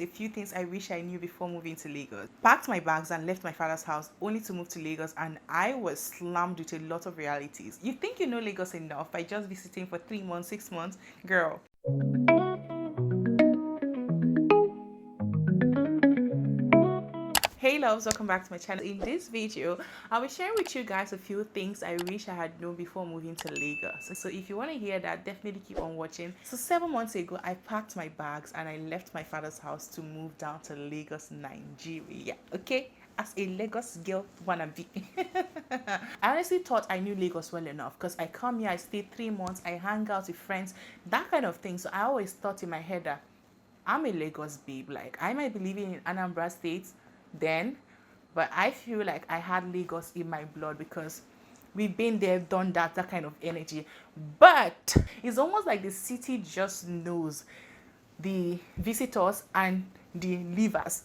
A few things I wish I knew before moving to Lagos. Packed my bags and left my father's house only to move to Lagos, and I was slammed with a lot of realities. You think you know Lagos enough by just visiting for 3 months, 6 months? Girl. Hey loves, welcome back to my channel. In this video I'll be sharing with you guys a few things I wish I had known before moving to Lagos. So if you want to hear that, definitely keep on watching. So 7 months ago I packed my bags and I left my father's house to move down to Lagos, Nigeria. Okay, as a Lagos girl wannabe. I honestly thought I knew Lagos well enough because I come here, I stay 3 months, I hang out with friends, that kind of thing. So I always thought in my head that I'm a Lagos babe. Like, I might be living in Anambra State then, but I feel like I had Lagos in my blood because we've been there, done that kind of energy. But it's almost like the city just knows the visitors and the leavers.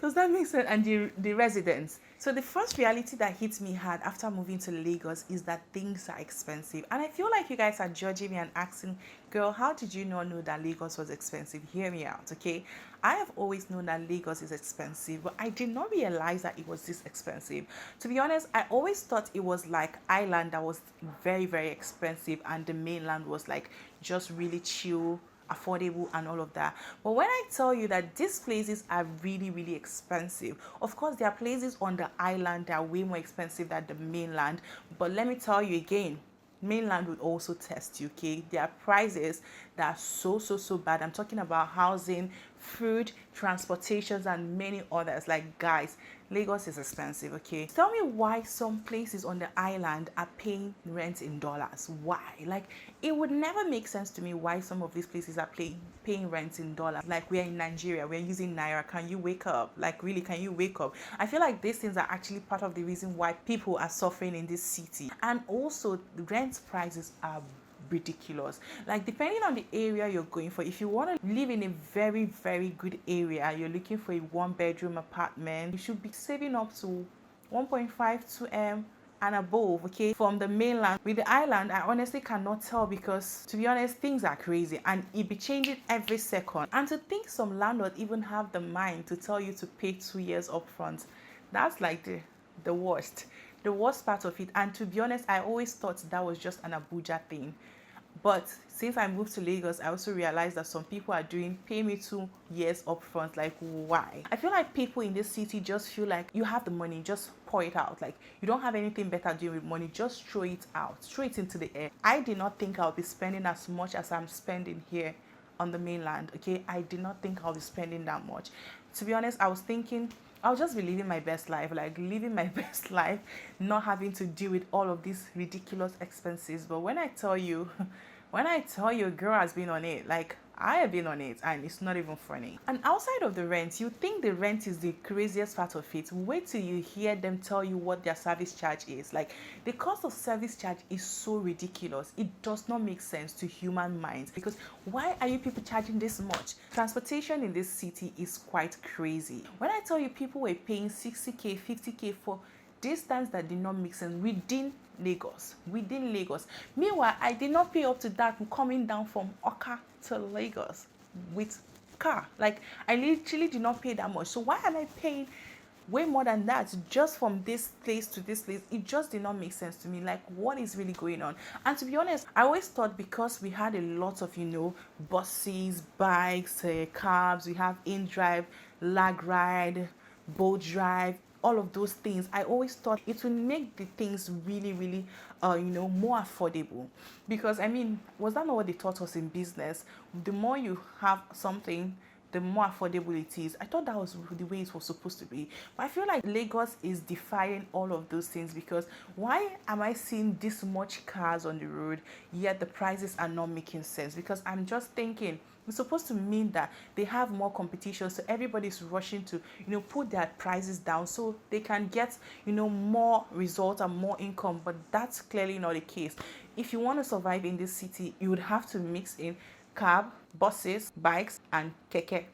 Does that make sense? And the residents. So the first reality that hit me hard after moving to Lagos is that things are expensive. And I feel like you guys are judging me and asking, girl, how did you not know that Lagos was expensive? Hear me out, okay? I have always known that Lagos is expensive, but I did not realize that it was this expensive. To be honest, I always thought it was like island that was very, very expensive and the mainland was like just really chill, affordable and all of that. But when I tell you that these places are really, really expensive, of course there are places on the island that are way more expensive than the mainland, but let me tell you again, mainland would also test you. Okay, there are prices that are so bad. I'm talking about housing, food, transportations and many others. Like, guys, Lagos is expensive. Okay, tell me why some places on the island are paying rent in dollars. Why? Like, it would never make sense to me why some of these places are paying rent in dollars. Like, we're in Nigeria, we're using naira. Can you wake up? Like, really, can you wake up? I feel like these things are actually part of the reason why people are suffering in this city. And also, rent prices are ridiculous. Like, depending on the area you're going for, if you want to live in a very, very good area, you're looking for a 1-bedroom apartment, you should be saving up to 1.5 to m and above. Okay, from the mainland. With the island, I honestly cannot tell because, to be honest, things are crazy and it be changing every second. And to think some landlords even have the mind to tell you to pay 2 years upfront, that's like the worst part of it. And to be honest, I always thought that was just an Abuja thing. But since I moved to Lagos, I also realized that some people are doing pay me 2 years upfront. Like, why? I feel like people in this city just feel like you have the money, just pour it out. Like, you don't have anything better to do with money, just throw it out, throw it into the air. I did not think I'll be spending as much as I'm spending here on the mainland. Okay, I did not think I'll be spending that much. To be honest, I was thinking I'll just be living my best life, like living my best life, not having to deal with all of these ridiculous expenses. But when I tell you, a girl has been on it, like, I have been on it and it's not even funny. And outside of the rent, you think the rent is the craziest part of it. Wait till you hear them tell you what their service charge is. Like, the cost of service charge is so ridiculous. It does not make sense to human minds because why are you people charging this much? Transportation in this city is quite crazy. When I tell you people were paying 60k, 50k for distance that did not make sense within Lagos. Meanwhile, I did not pay up to that coming down from Awka to Lagos with car. Like, I literally did not pay that much. So why am I paying way more than that just from this place to this place? It just did not make sense to me. Like, what is really going on? And to be honest, I always thought because we had a lot of, buses, bikes, cabs, we have in-drive, lag ride, boat drive, all of those things, I always thought it would make the things really, really, more affordable. Because, I mean, was that not what they taught us in business? The more you have something, the more affordable it is. I thought that was the way it was supposed to be. But I feel like Lagos is defying all of those things because why am I seeing this much cars on the road yet the prices are not making sense? Because I'm just thinking, it's supposed to mean that they have more competition, so everybody's rushing to, put their prices down so they can get, more results and more income. But that's clearly not the case. If you want to survive in this city, you would have to mix in cab, buses, bikes, and keke.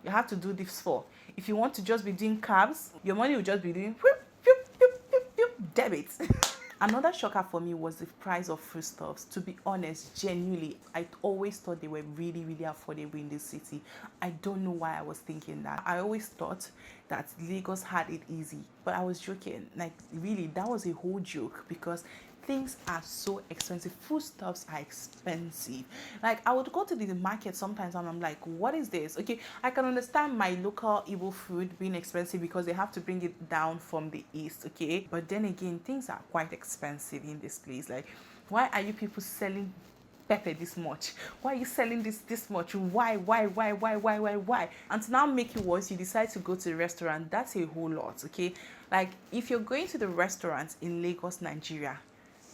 You have to do this for. If you want to just be doing cabs, your money will just be doing whoop, whoop, whoop, whoop, whoop, debit. Another shocker for me was the price of foodstuffs. To be honest, genuinely, I always thought they were really, really affordable in this city. I don't know why I was thinking that. I always thought that Lagos had it easy, but I was joking. Like, really, that was a whole joke, because things are so expensive. Foodstuffs are expensive. Like, I would go to the market sometimes and I'm like, what is this? Okay, I can understand my local Igbo food being expensive because they have to bring it down from the east, okay? But then again, things are quite expensive in this place. Like, why are you people selling pepper this much? Why are you selling this much? Why? And to now make it worse, you decide to go to the restaurant. That's a whole lot, okay? Like, if you're going to the restaurant in Lagos, Nigeria,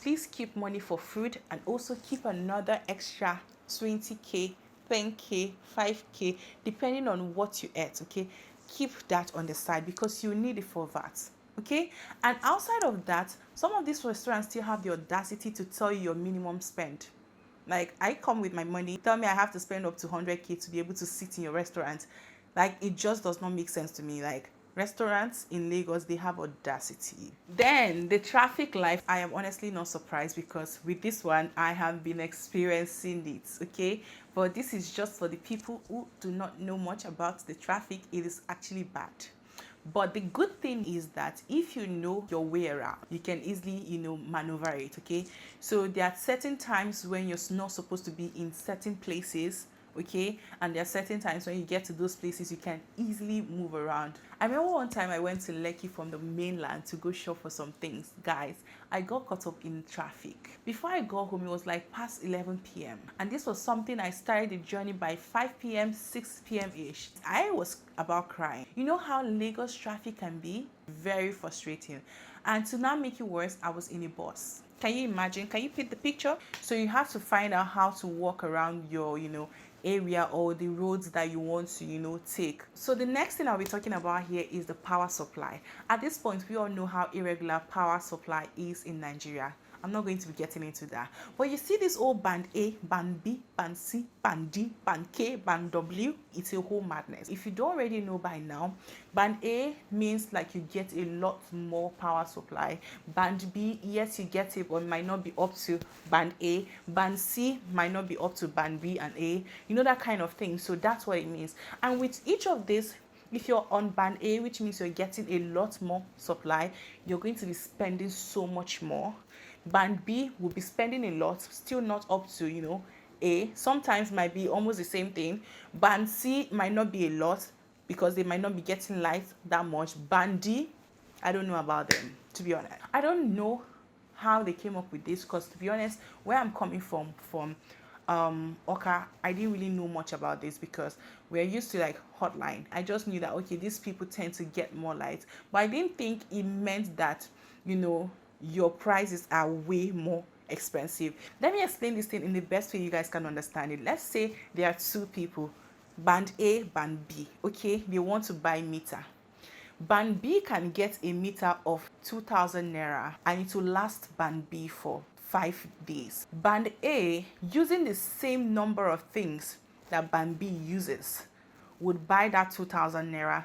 please keep money for food, and also keep another extra 20k, 10k, 5k, depending on what you eat, okay? Keep that on the side because you need it for that, okay? And outside of that, some of these restaurants still have the audacity to tell you your minimum spend. Like, I come with my money, tell me I have to spend up to 100k to be able to sit in your restaurant. Like, it just does not make sense to me. Like, restaurants in Lagos, they have audacity. Then the traffic life, I am honestly not surprised, because with this one I have been experiencing it, okay? But this is just for the people who do not know much about the traffic. It is actually bad. But the good thing is that if you know your way around, you can easily, maneuver it, okay? So there are certain times when you're not supposed to be in certain places, okay? And there are certain times when you get to those places, you can easily move around. I remember one time I went to Lekki from the mainland to go shop for some things. Guys, I got caught up in traffic. Before I got home, it was like past 11 p.m. And this was something I started the journey by 5 p.m., 6 p.m.-ish. I was about crying. You know how Lagos traffic can be? Very frustrating. And to now make it worse, I was in a bus. Can you imagine? Can you paint the picture? So you have to find out how to walk around your, area or the roads that you want to, take. So the next thing I'll be talking about here is the power supply. At this point, we all know how irregular power supply is in Nigeria. I'm not going to be getting into that. But you see this old band A, band B, band C, band D, band K, band W. It's a whole madness. If you don't already know by now, band A means like you get a lot more power supply. Band B, yes, you get it, but it might not be up to band A. Band C might not be up to band B and A. You know, that kind of thing. So that's what it means. And with each of these, if you're on band A, which means you're getting a lot more supply, you're going to be spending so much more. Band B will be spending a lot, still not up to, A. Sometimes might be almost the same thing. Band C might not be a lot because they might not be getting light that much. Band D, I don't know about them, to be honest. I don't know how they came up with this, because to be honest, where I'm coming from Awka, I didn't really know much about this, because we're used to like hotline. I just knew that, okay, these people tend to get more light, but I didn't think it meant that, your prices are way more expensive. Let me explain this thing in the best way you guys can understand it. Let's say there are two people, band A, band B, okay? They want to buy meter. Band B can get a meter of 2,000 naira and it will last band B for 5 days. Band A, using the same number of things that band B uses, would buy that 2,000 naira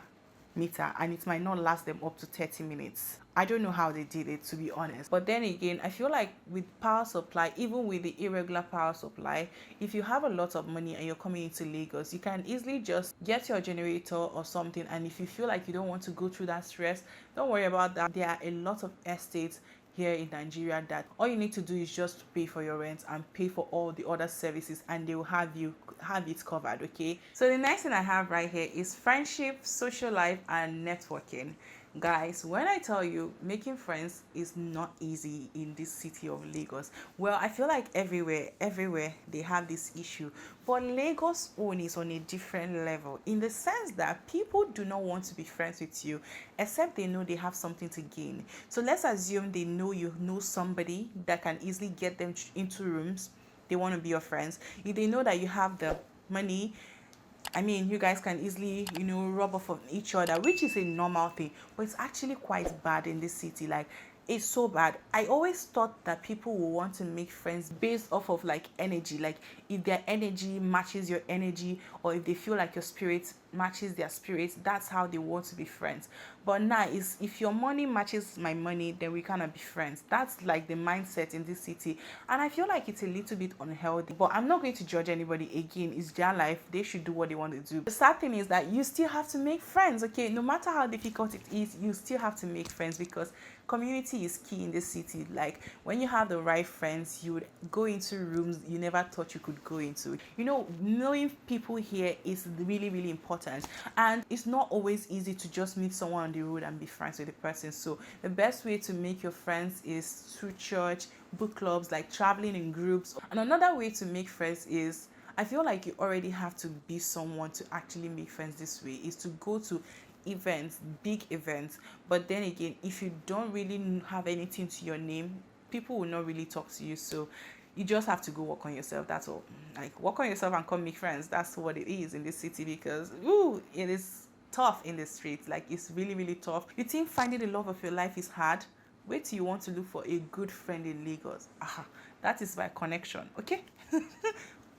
meter and it might not last them up to 30 minutes. I don't know how they did it, to be honest. But then again, I feel like with power supply, even with the irregular power supply, if you have a lot of money and you're coming into Lagos, you can easily just get your generator or something. And if you feel like you don't want to go through that stress, don't worry about that. There are a lot of estates here in Nigeria that all you need to do is just pay for your rent and pay for all the other services, and they will have it covered, okay? So the next thing I have right here is friendship, social life, and networking. Guys, when I tell you making friends is not easy in this city of Lagos, well, I feel like everywhere they have this issue, but Lagos own is on a different level, in the sense that people do not want to be friends with you except they know they have something to gain. So let's assume they know you know somebody that can easily get them into rooms. They want to be your friends. If they know that you have the money, I mean, you guys can easily, rub off on each other, which is a normal thing, but it's actually quite bad in this city. Like, It's so bad. I always thought that people will want to make friends based off of like energy, like if their energy matches your energy, or if they feel like your spirit matches their spirit, that's how they want to be friends. But now is if your money matches my money, then we cannot be friends. That's like the mindset in this city, and I feel like it's a little bit unhealthy. But I'm not going to judge anybody. Again, it's their life, they should do what they want to do. The sad thing is that you still have to make friends, okay? No matter how difficult it is, you still have to make friends, because community is key in this city. Like when you have the right friends, you would go into rooms you never thought you could go into. You know, knowing people here is really, really important, and it's not always easy to just meet someone on the road and be friends with the person. So the best way to make your friends is through church, book clubs, like traveling in groups. And another way to make friends is, I feel like you already have to be someone to actually make friends this way, is to go to events, big events. But then again, if you don't really have anything to your name, people will not really talk to you. So you just have to go work on yourself. That's all. Like work on yourself and come make friends. That's what it is in this city, because it is tough in the streets. Like it's really, really tough. You think finding the love of your life is hard? Wait till you want to look for a good friend in Lagos. That is by connection, okay?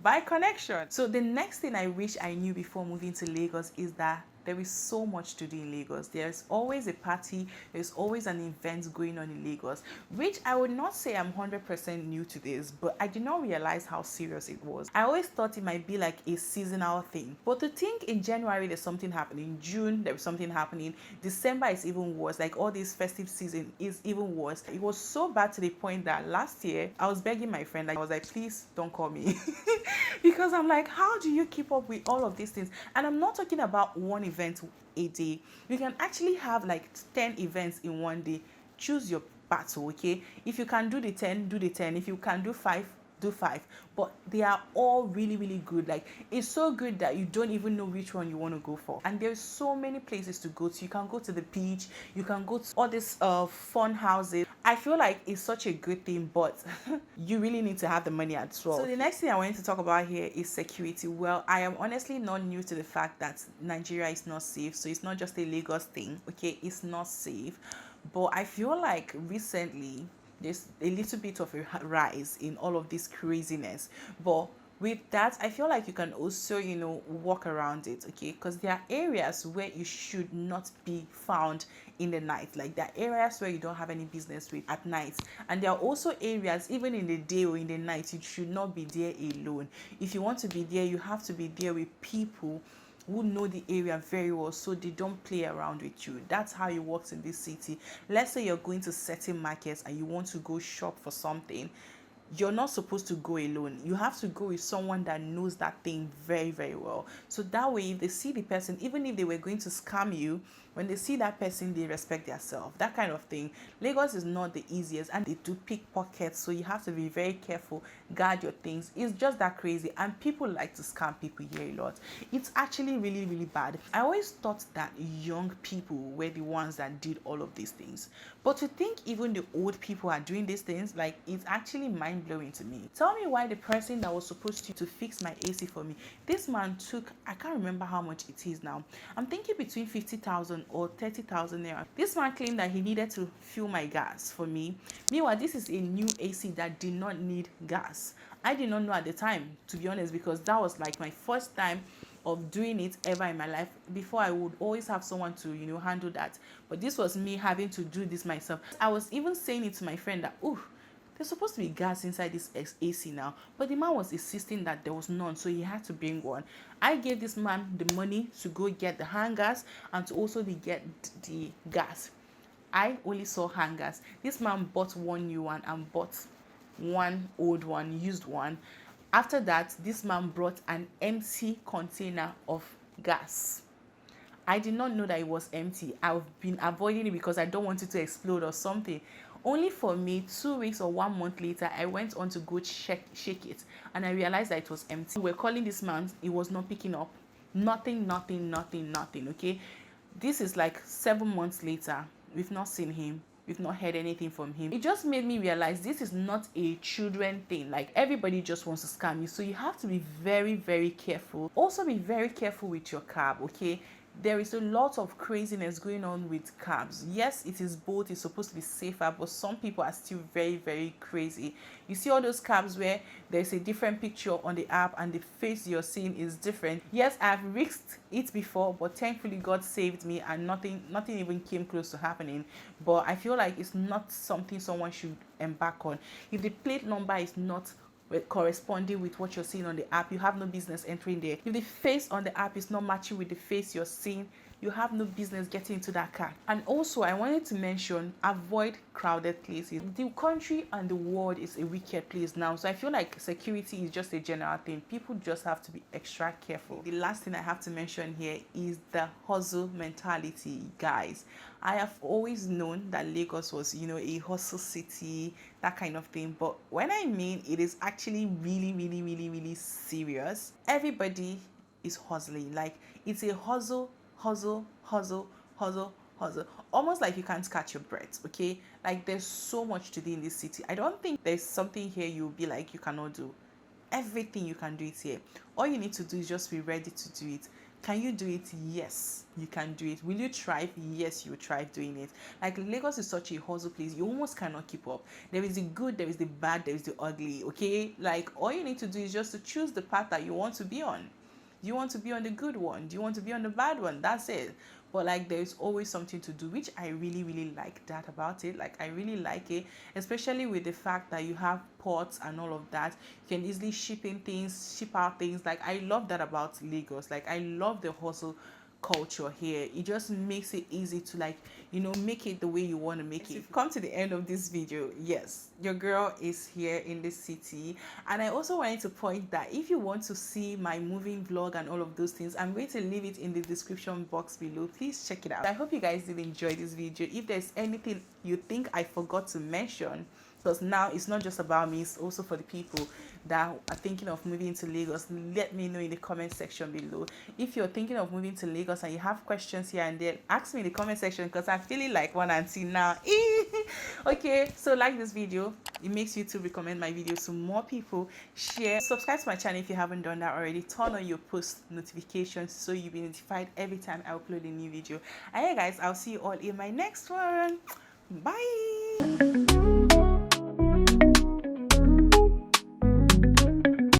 By connection. So the next thing I wish I knew before moving to Lagos is that there is so much to do in Lagos. There's always a party, there's always an event going on in Lagos, which I would not say I'm 100% new to this, but I did not realize how serious it was. I always thought it might be like a seasonal thing, but to think in January there's something happening, June there's something happening, December is even worse, like all this festive season is even worse. It was so bad to the point that last year I was begging my friend, like I was like, please don't call me because I'm like, how do you keep up with all of these things? And I'm not talking about one event a day. You can actually have like 10 events in one day. Choose your battle, okay? If you can do the 10, do the 10. If you can do 5, do 5. But they are all really, really good. Like it's so good that you don't even know which one you want to go for. And there's so many places to go to. You can go to the beach, you can go to all these fun houses. I feel like it's such a good thing, but you really need to have the money as well. So the next thing I wanted to talk about here is security. Well, I am honestly not new to the fact that Nigeria is not safe. So it's not just a Lagos thing, okay? It's not safe. But I feel like recently there's a little bit of a rise in all of this craziness. But with that, I feel like you can also, walk around it, okay? Because there are areas where you should not be found in the night. Like there are areas where you don't have any business with at night. And there are also areas, even in the day or in the night, you should not be there alone. If you want to be there, you have to be there with people who know the area very well, so they don't play around with you. That's how it works in this city. Let's say you're going to certain markets and you want to go shop for something. You're not supposed to go alone. You have to go with someone that knows that thing very, very well. So that way, if they see the person, even if they were going to scam you, when they see that person, they respect themselves. That kind of thing. Lagos is not the easiest, and they do pickpockets, so you have to be very careful, guard your things. It's just that crazy, and people like to scam people here a lot. It's actually really, really bad. I always thought that young people were the ones that did all of these things, but to think even the old people are doing these things, like it's actually mind-blowing to me. Tell me why the person that was supposed to fix my AC for me, this man took, I can't remember how much it is now, I'm thinking between 50,000 or 30,000 naira. This man claimed that he needed to fill my gas for me. Meanwhile, this is a new AC that did not need gas. I did not know at the time, to be honest, because that was like my first time of doing it ever in my life. Before, I would always have someone to handle that, but this was me having to do this myself. I was even saying it to my friend that, oh, there's supposed to be gas inside this AC now, but the man was insisting that there was none, so he had to bring one. I gave this man the money to go get the hangers and to also get the gas. I only saw hangers. This man bought one new one and bought one old one, used one. After that, this man brought an empty container of gas. I did not know that it was empty. I've been avoiding it because I don't want it to explode or something. Only for me, 2 weeks or 1 month later, I went on to go shake it, and I realized that it was empty. We're calling this man, it was not picking up. Nothing, okay? This is like 7 months later. We've not seen him. We've not heard anything from him. It just made me realize this is not a children thing. Like everybody just wants to scam you. So you have to be very, very careful. Also be very careful with your cab, okay? there is a lot of craziness going on with cabs. Yes, it is both, it's supposed to be safer, but some people are still very, very crazy. You see all those cabs where there's a different picture on the app and the face you're seeing is different. Yes, I've risked it before, but thankfully God saved me and nothing even came close to happening. But I feel like it's not something someone should embark on. If the plate number is not corresponding with what you're seeing on the app, you have no business entering there. If the face on the app is not matching with the face you're seeing, you have no business getting into that car. And also, I wanted to mention, avoid crowded places. The country and the world is a wicked place now, so I feel like security is just a general thing. People just have to be extra careful. The last thing I have to mention here is the hustle mentality, guys. I have always known that Lagos was, a hustle city, that kind of thing. But when I mean it is actually really, really, really, really serious. Everybody is hustling. Like, it's a hustle, almost like you can't catch your breath. Okay, like there's so much to do in this city. I don't think there's something here you'll be like you cannot do. Everything you can do it here. All you need to do is just be ready to do it. Can you do it? Yes, you can do it. Will you thrive? Yes, you will thrive doing it. Like, Lagos is such a hustle place, you almost cannot keep up. There is the good, there is the bad, there is the ugly. Okay, like all you need to do is just to choose the path that you want to be on. Do you want to be on the good one? Do you want to be on the bad one? That's it. But like, there's always something to do, which I really, really like that about it. Like, I really like it, especially with the fact that you have ports and all of that. You can easily ship out things. Like, I love that about Lagos. Like, I love the hustle culture here. It just makes it easy to, like, make it the way you want to make it. If you've come to the end of this video, yes, your girl is here in this city. And I also wanted to point that if you want to see my moving vlog and all of those things, I'm going to leave it in the description box below. Please check it out. I hope you guys did enjoy this video. If there's anything you think I forgot to mention, because now it's not just about me, it's also for the people that are thinking of moving to Lagos, let me know in the comment section below. If you're thinking of moving to Lagos and you have questions here and there, ask me in the comment section, because I'm feeling like one auntie now. Okay, so like this video, it makes YouTube recommend my videos to more people. Share, subscribe to my channel if you haven't done that already. Turn on your post notifications so you'll be notified every time I upload a new video. And yeah guys, I'll see you all in my next one. Bye.